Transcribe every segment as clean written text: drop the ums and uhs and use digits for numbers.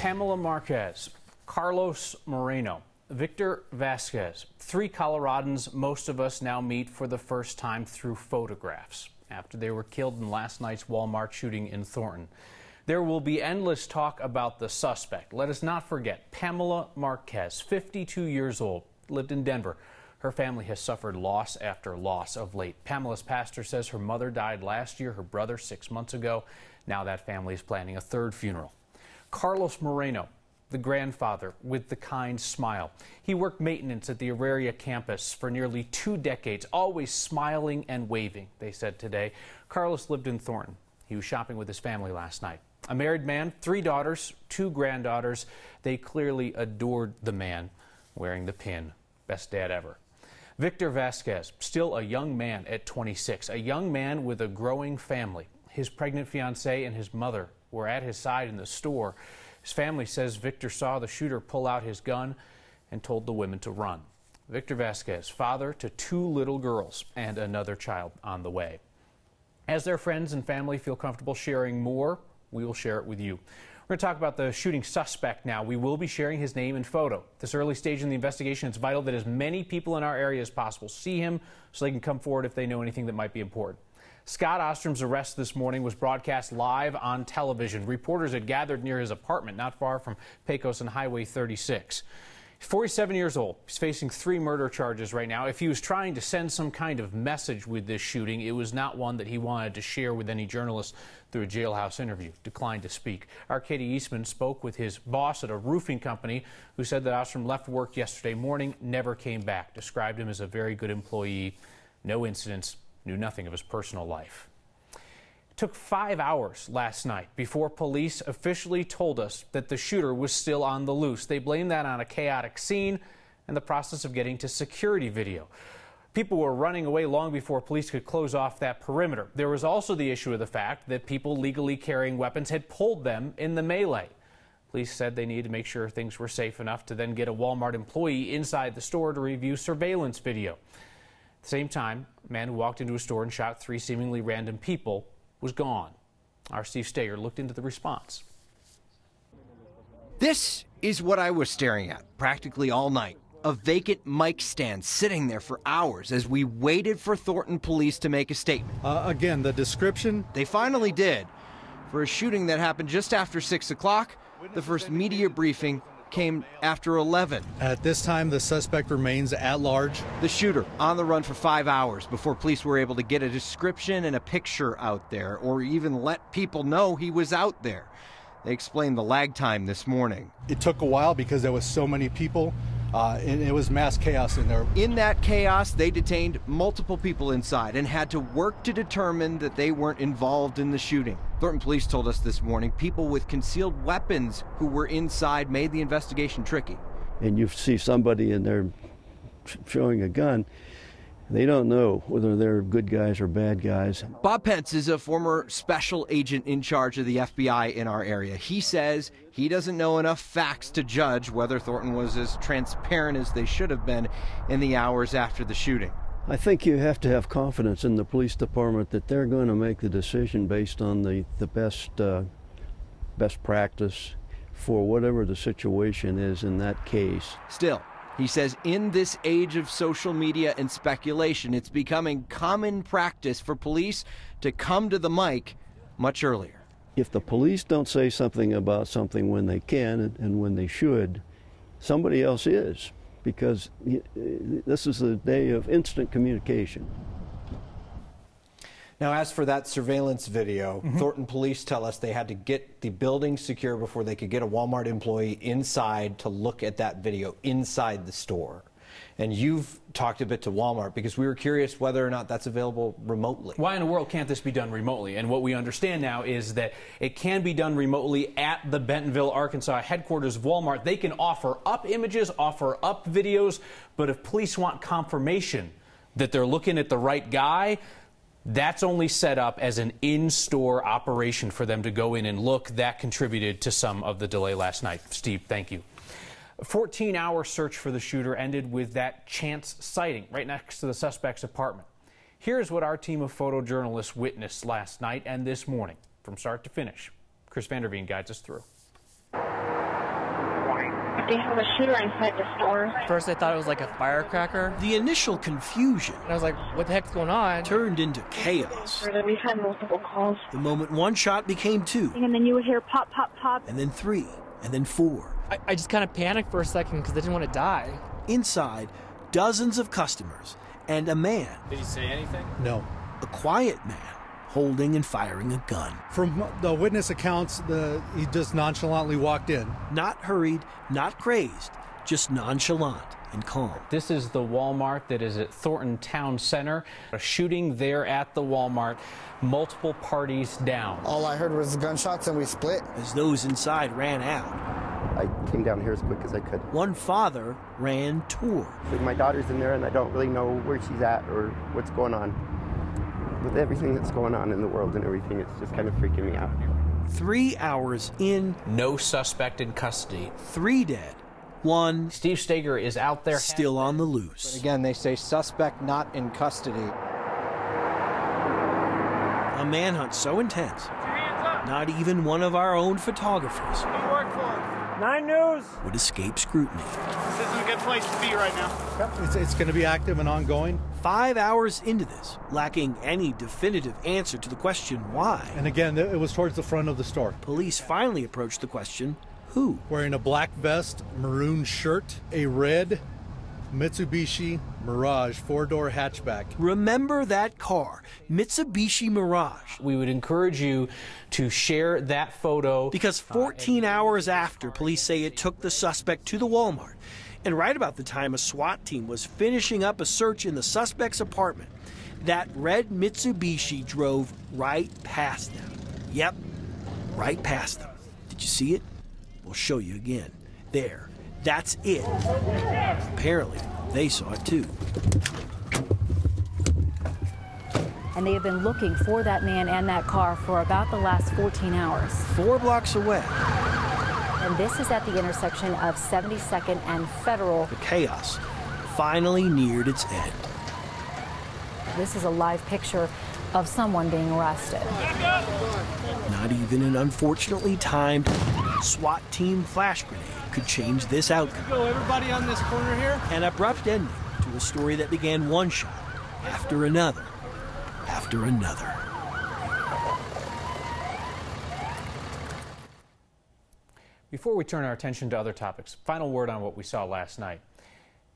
Pamela Marquez, Carlos Moreno, Victor Vasquez, three Coloradans most of us now meet for the first time through photographs after they were killed in last night's Walmart shooting in Thornton. There will be endless talk about the suspect. Let us not forget Pamela Marquez, 52 years old, lived in Denver. Her family has suffered loss after loss of late. Pamela's pastor says her mother died last year, her brother 6 months ago. Now that family is planning a third funeral. Carlos Moreno, the grandfather with the kind smile. He worked maintenance at the Auraria campus for nearly 2 decades, always smiling and waving, they said today. Carlos lived in Thornton. He was shopping with his family last night. A married man, 3 daughters, 2 granddaughters. They clearly adored the man wearing the pin. Best dad ever. Victor Vasquez, still a young man at 26, a young man with a growing family. His pregnant fiancée and his mother were at his side in the store. His family says Victor saw the shooter pull out his gun and told the women to run. Victor Vasquez, father to 2 little girls and another child on the way. As their friends and family feel comfortable sharing more, we will share it with you. We're going to talk about the shooting suspect now. We will be sharing his name and photo. At this early stage in the investigation, it's vital that as many people in our area as possible see him so they can come forward if they know anything that might be important. Scott Ostrom's arrest this morning was broadcast live on television. Reporters had gathered near his apartment not far from Pecos and Highway 36. He's 47 years old. He's facing 3 murder charges right now. If he was trying to send some kind of message with this shooting, it was not one that he wanted to share with any journalists through a jailhouse interview. Declined to speak. Our Katie Eastman spoke with his boss at a roofing company who said that Ostrom left work yesterday morning, never came back. Described him as a very good employee. No incidents. Knew nothing of his personal life. It took 5 hours last night before police officially told us that the shooter was still on the loose. They blamed that on a chaotic scene and the process of getting to security video. People were running away long before police could close off that perimeter. There was also the issue of the fact that people legally carrying weapons had pulled them in the melee. Police said they needed to make sure things were safe enough to then get a Walmart employee inside the store to review surveillance video. At the same time, a man who walked into a store and shot 3 seemingly random people was gone. Our Steve Steger looked into the response. This is what I was staring at practically all night. A vacant mic stand sitting there for hours as we waited for Thornton police to make a statement. Again, the description? They finally did. For a shooting that happened just after 6 o'clock, the first media briefing came after 11. At this time, the suspect remains at large. The shooter on the run for 5 hours before police were able to get a description and a picture out there, or even let people know he was out there. They explained the lag time this morning. It took a while because there was so many people, and it was mass chaos in there. In that chaos, they detained multiple people inside and had to work to determine that they weren't involved in the shooting. Thornton police told us this morning people with concealed weapons who were inside made the investigation tricky. And you see somebody in there showing a gun, they don't know whether they're good guys or bad guys. Bob Pence is a former special agent in charge of the FBI in our area. He says he doesn't know enough facts to judge whether Thornton was as transparent as they should have been in the hours after the shooting. I think you have to have confidence in the police department that they're going to make the decision based on the best practice for whatever the situation is in that case. Still, he says in this age of social media and speculation, it's becoming common practice for police to come to the mic much earlier. If the police don't say something about something when they can and when they should, somebody else is, because this is a day of instant communication. Now, as for that surveillance video, Thornton police tell us they had to get the building secure before they could get a Walmart employee inside to look at that video inside the store. And you've talked a bit to Walmart because we were curious whether or not that's available remotely. Why in the world can't this be done remotely? And what we understand now is that it can be done remotely at the Bentonville, Arkansas headquarters of Walmart. They can offer up images, offer up videos, but if police want confirmation that they're looking at the right guy, that's only set up as an in-store operation for them to go in and look. That contributed to some of the delay last night. Steve, thank you. A 14-hour search for the shooter ended with that chance sighting right next to the suspect's apartment. Here's what our team of photojournalists witnessed last night and this morning from start to finish. Chris Vanderveen guides us through. We have a shooter inside the store. First I thought it was like a firecracker. The initial confusion, And I was like, what the heck's going on? turned into chaos. We've had multiple calls. The moment one shot became two, And then you would hear pop, pop, pop. and then three, and then four. I just kind of panicked for a second because I didn't want to die. Inside, dozens of customers and a man. Did he say anything? No. A quiet man holding and firing a gun. From the witness accounts, he just nonchalantly walked in. Not hurried, not crazed, just nonchalant and calm. This is the Walmart that is at Thornton Town Center. A shooting there at the Walmart, multiple parties down. All I heard was gunshots and we split. As those inside ran out, I came down here as quick as I could. one father ran toward. My daughter's in there and I don't really know where she's at or what's going on. With everything that's going on in the world and everything, it's just kind of freaking me out. 3 hours in, No suspect in custody. 3 dead, one Steve Steger is out there. still on the loose. Again, they say suspect not in custody. A manhunt so intense, not even one of our own photographers would escape scrutiny. This isn't a good place to be right now. It's going to be active and ongoing. 5 hours into this, lacking any definitive answer to the question why, And again, it was towards the front of the store. police finally approached the question, who? Wearing a black vest, maroon shirt, a red Mitsubishi Mirage 4-door hatchback. Remember that car, Mitsubishi Mirage. We would encourage you to share that photo. Because 14 hours after, police say it took the suspect to the Walmart, and right about the time a SWAT team was finishing up a search in the suspect's apartment, that red Mitsubishi drove right past them. Yep, right past them. Did you see it? We'll show you again. There, that's it. Apparently, they saw it too. And they have been looking for that man and that car for about the last 14 hours. 4 blocks away. And this is at the intersection of 72nd and Federal. The chaos finally neared its end. This is a live picture of someone being arrested. Not even an unfortunately timed SWAT team flash grenade could change this outcome. Go, everybody on this corner here. An abrupt ending to a story that began one shot after another after another. Before we turn our attention to other topics, final word on what we saw last night.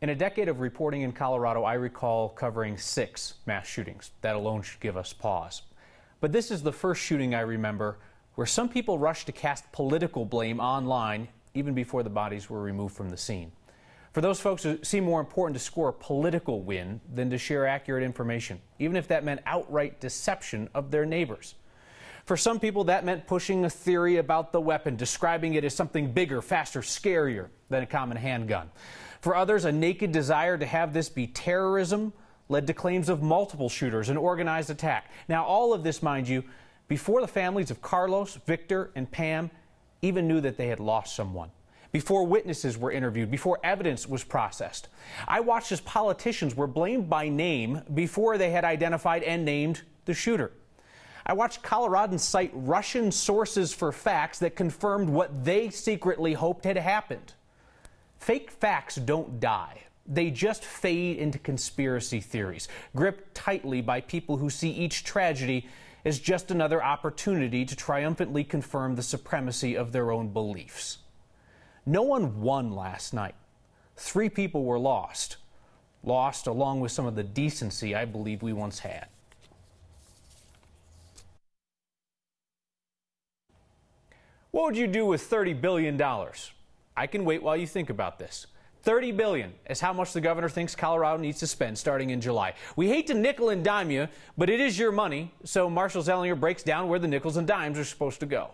In a decade of reporting in Colorado, I recall covering 6 mass shootings. That alone should give us pause. But this is the first shooting I remember where some people rushed to cast political blame online even before the bodies were removed from the scene. For those folks, it seemed more important to score a political win than to share accurate information, even if that meant outright deception of their neighbors. For some people, that meant pushing a theory about the weapon, describing it as something bigger, faster, scarier than a common handgun. For others, a naked desire to have this be terrorism led to claims of multiple shooters and organized attack. Now, all of this, mind you, before the families of Carlos, Victor, and Pam even knew that they had lost someone, before witnesses were interviewed, before evidence was processed. I watched as politicians were blamed by name before they had identified and named the shooter. I watched Coloradans cite Russian sources for facts that confirmed what they secretly hoped had happened. Fake facts don't die. They just fade into conspiracy theories, gripped tightly by people who see each tragedy as just another opportunity to triumphantly confirm the supremacy of their own beliefs. No one won last night. 3 people were lost along with some of the decency I believe we once had. What would you do with $30 billion? I can wait while you think about this. $30 billion is how much the governor thinks Colorado needs to spend starting in July. We hate to nickel and dime you, but it is your money, so Marshall Zellinger breaks down where the nickels and dimes are supposed to go.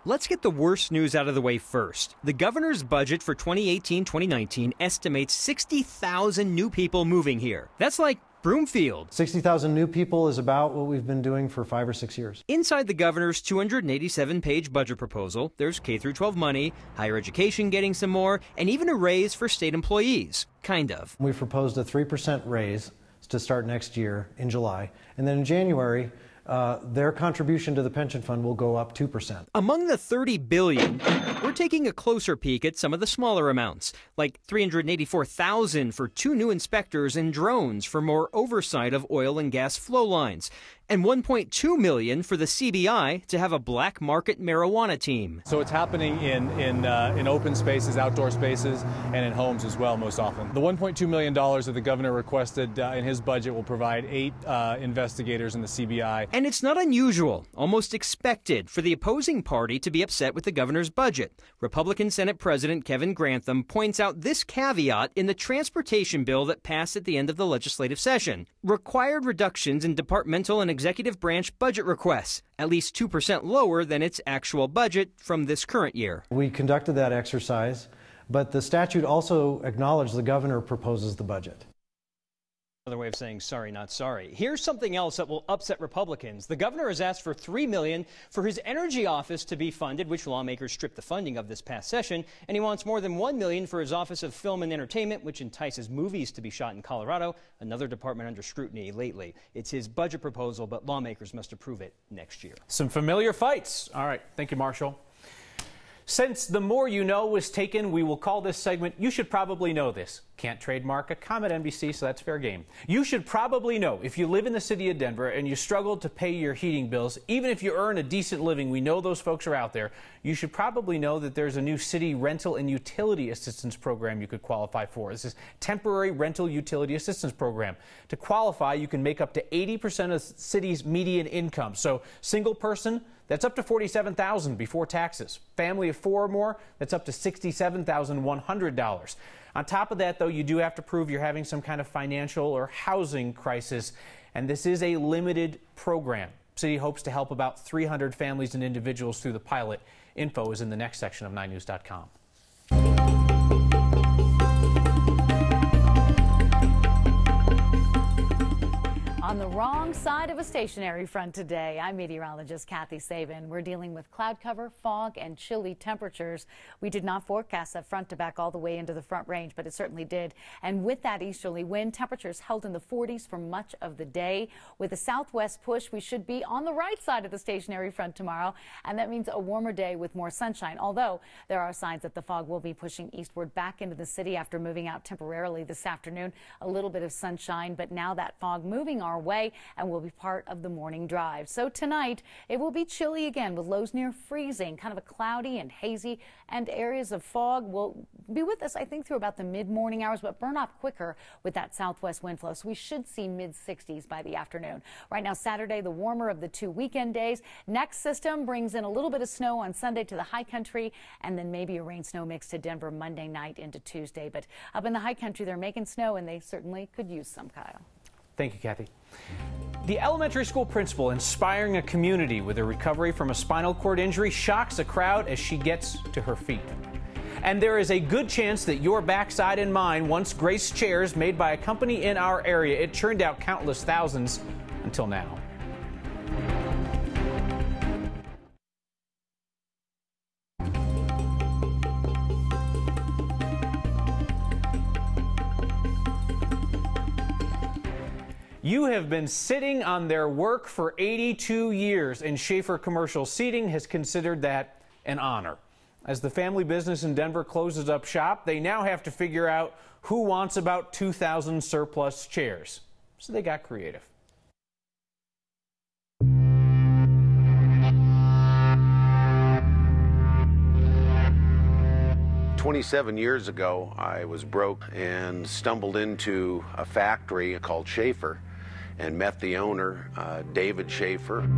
Let's get the worst news out of the way first. The governor's budget for 2018-2019 estimates 60,000 new people moving here. That's like Broomfield. 60,000 new people is about what we've been doing for 5 or 6 years. Inside the governor's 287-page budget proposal, there's K-12 money, higher education getting some more, and even a raise for state employees. Kind of. We've proposed a 3% raise to start next year in July. And then in January, their contribution to the pension fund will go up 2%. Among the $30 billion, we're taking a closer peek at some of the smaller amounts, like $384,000 for 2 new inspectors and drones for more oversight of oil and gas flow lines, and $1.2 million for the CBI to have a black market marijuana team. So it's happening in open spaces, outdoor spaces, and in homes as well most often. The $1.2 million that the governor requested in his budget will provide 8 investigators in the CBI. And it's not unusual, almost expected, for the opposing party to be upset with the governor's budget. Republican Senate President Kevin Grantham points out this caveat in the transportation bill that passed at the end of the legislative session. Required reductions in departmental and executive branch budget requests, at least 2% lower than its actual budget from this current year. We conducted that exercise, but the statute also acknowledged the governor proposes the budget. Another way of saying sorry, not sorry. Here's something else that will upset Republicans. The governor has asked for $3 million for his energy office to be funded, which lawmakers stripped the funding of this past session, and he wants more than $1 million for his Office of Film and Entertainment, which entices movies to be shot in Colorado, another department under scrutiny lately. It's his budget proposal, but lawmakers must approve it next year. Some familiar fights. All right, thank you, Marshall. Since The More You Know was taken, we will call this segment You Should Probably Know This. Can't trademark a comment, NBC, so that's fair game. You should probably know if you live in the city of Denver and you struggle to pay your heating bills, even if you earn a decent living, we know those folks are out there, you should probably know that there's a new city rental and utility assistance program you could qualify for. This is temporary rental utility assistance program. To qualify, you can make up to 80% of the city's median income. So single person, that's up to $47,000 before taxes. Family of 4 or more, that's up to $67,100. On top of that, though, you do have to prove you're having some kind of financial or housing crisis, and this is a limited program. City hopes to help about 300 families and individuals through the pilot. Info is in the next section of 9news.com. On the wrong side of a stationary front today, I'm meteorologist Kathy Sabin. We're dealing with cloud cover, fog, and chilly temperatures. We did not forecast that front to back all the way into the Front Range, but it certainly did. And with that easterly wind, temperatures held in the 40s for much of the day. With a southwest push, we should be on the right side of the stationary front tomorrow, and that means a warmer day with more sunshine, although there are signs that the fog will be pushing eastward back into the city after moving out temporarily this afternoon. A little bit of sunshine, but now that fog moving our way and will be part of the morning drive. So tonight it will be chilly again with lows near freezing, kind of a cloudy and hazy, and areas of fog will be with us, I think, through about the mid-morning hours, but burn off quicker with that southwest wind flow. So we should see mid-60s by the afternoon. Right now, Saturday, the warmer of the 2 weekend days. Next system brings in a little bit of snow on Sunday to the high country, and then maybe a rain-snow mix to Denver Monday night into Tuesday. But up in the high country, they're making snow, and they certainly could use some, Kyle. Thank you, Kathy. The elementary school principal inspiring a community with a recovery from a spinal cord injury shocks a crowd as she gets to her feet. And there is a good chance that your backside and mine once graced chairs made by a company in our area. It churned out countless thousands until now. You have been sitting on their work for 82 years, and Schaefer Commercial Seating has considered that an honor. As the family business in Denver closes up shop, they now have to figure out who wants about 2,000 surplus chairs. So they got creative. "27 years ago, I was broke and stumbled into a factory called Schaefer and met the owner, David Schaefer. And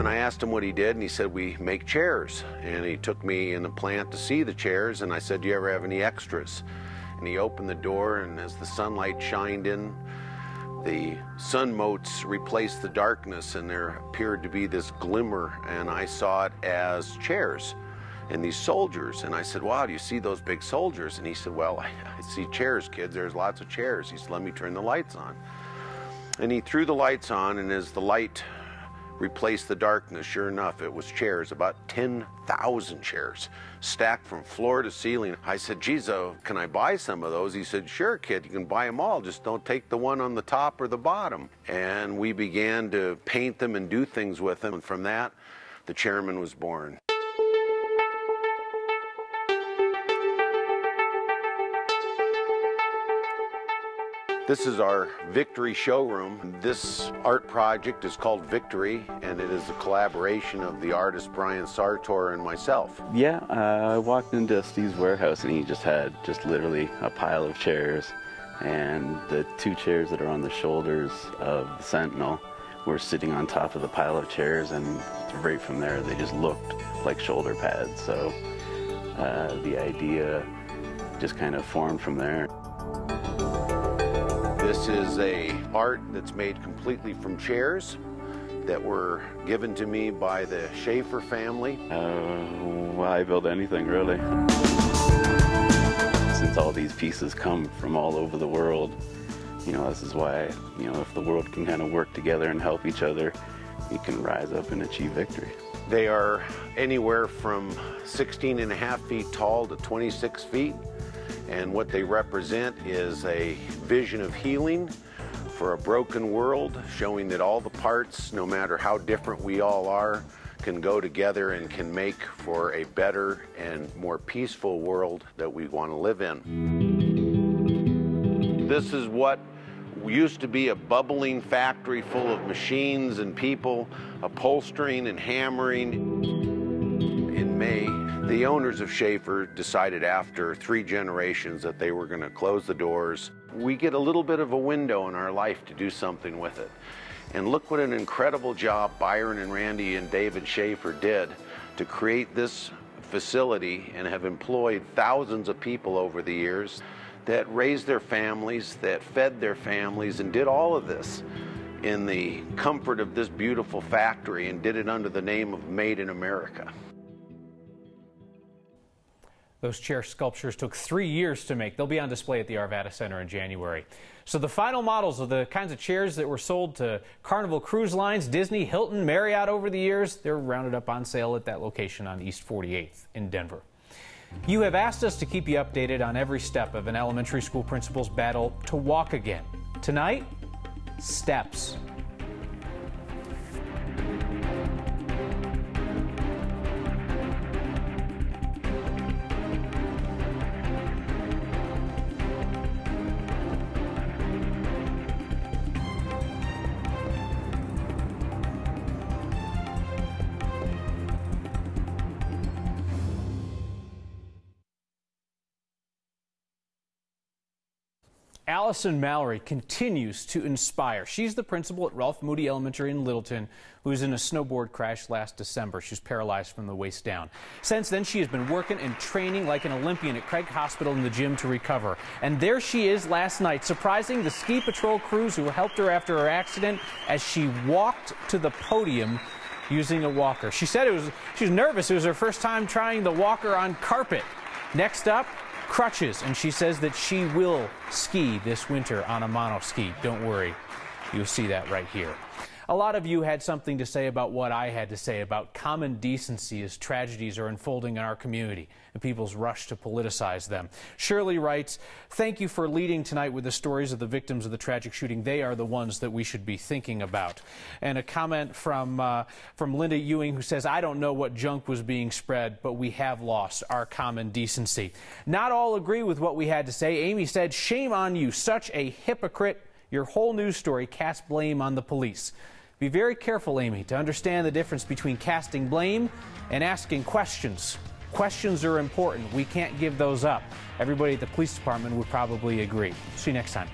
I asked him what he did, and he said, "We make chairs." And he took me in the plant to see the chairs, and I said, "Do you ever have any extras?" And he opened the door, and as the sunlight shined in, the sun motes replaced the darkness, and there appeared to be this glimmer, and I saw it as chairs and these soldiers. And I said, "Wow, do you see those big soldiers?" And he said, "Well, I see chairs, kids. There's lots of chairs." He said, "Let me turn the lights on." And he threw the lights on, and as the light replace the darkness. Sure enough, it was chairs, about 10,000 chairs, stacked from floor to ceiling. I said, geez, can I buy some of those? He said, sure, kid, you can buy them all. Just don't take the one on the top or the bottom. And we began to paint them and do things with them. And from that, the chairman was born. This is our Victory showroom. This art project is called Victory, and it is a collaboration of the artist Brian Sartor and myself. Yeah, I walked into Steve's warehouse and he just had literally a pile of chairs, and the two chairs that are on the shoulders of the Sentinel were sitting on top of the pile of chairs, and right from there they just looked like shoulder pads. So the idea just kind of formed from there. This is a art that's made completely from chairs that were given to me by the Schaefer family. Why build anything, really? Since all these pieces come from all over the world, this is why, if the world can kind of work together and help each other, we can rise up and achieve victory. They are anywhere from 16.5 feet tall to 26 feet. And what they represent is a vision of healing for a broken world, showing that all the parts, no matter how different we all are, can go together and can make for a better and more peaceful world that we want to live in. This is what used to be a bubbling factory full of machines and people upholstering and hammering. In May, the owners of Schaefer decided after 3 generations that they were going to close the doors. We get a little bit of a window in our life to do something with it. And look what an incredible job Byron and Randy and David Schaefer did to create this facility and have employed thousands of people over the years that raised their families, that fed their families, and did all of this in the comfort of this beautiful factory, and did it under the name of Made in America. Those chair sculptures took 3 years to make. They'll be on display at the Arvada Center in January. So the final models of the kinds of chairs that were sold to Carnival Cruise Lines, Disney, Hilton, Marriott over the years, they're rounded up on sale at that location on East 48th in Denver. You have asked us to keep you updated on every step of an elementary school principal's battle to walk again. Tonight, steps. Allison Mallory continues to inspire. She's the principal at Ralph Moody Elementary in Littleton, who was in a snowboard crash last December. She was paralyzed from the waist down. Since then, she has been working and training like an Olympian at Craig Hospital in the gym to recover. And there she is last night, surprising the ski patrol crews who helped her after her accident as she walked to the podium using a walker. She said she was nervous. It was her first time trying the walker on carpet. Next up, crutches, and she says that she will ski this winter on a monoski. Don't worry, you'll see that right here. A lot of you had something to say about what I had to say about common decency as tragedies are unfolding in our community and people's rush to politicize them. Shirley writes, thank you for leading tonight with the stories of the victims of the tragic shooting. They are the ones that we should be thinking about. And a comment from Linda Ewing, who says, I don't know what junk was being spread, but we have lost our common decency. Not all agree with what we had to say. Amy said, shame on you, such a hypocrite. Your whole news story casts blame on the police. Be very careful, Amy, to understand the difference between casting blame and asking questions. Questions are important. We can't give those up. Everybody at the police department would probably agree. See you next time.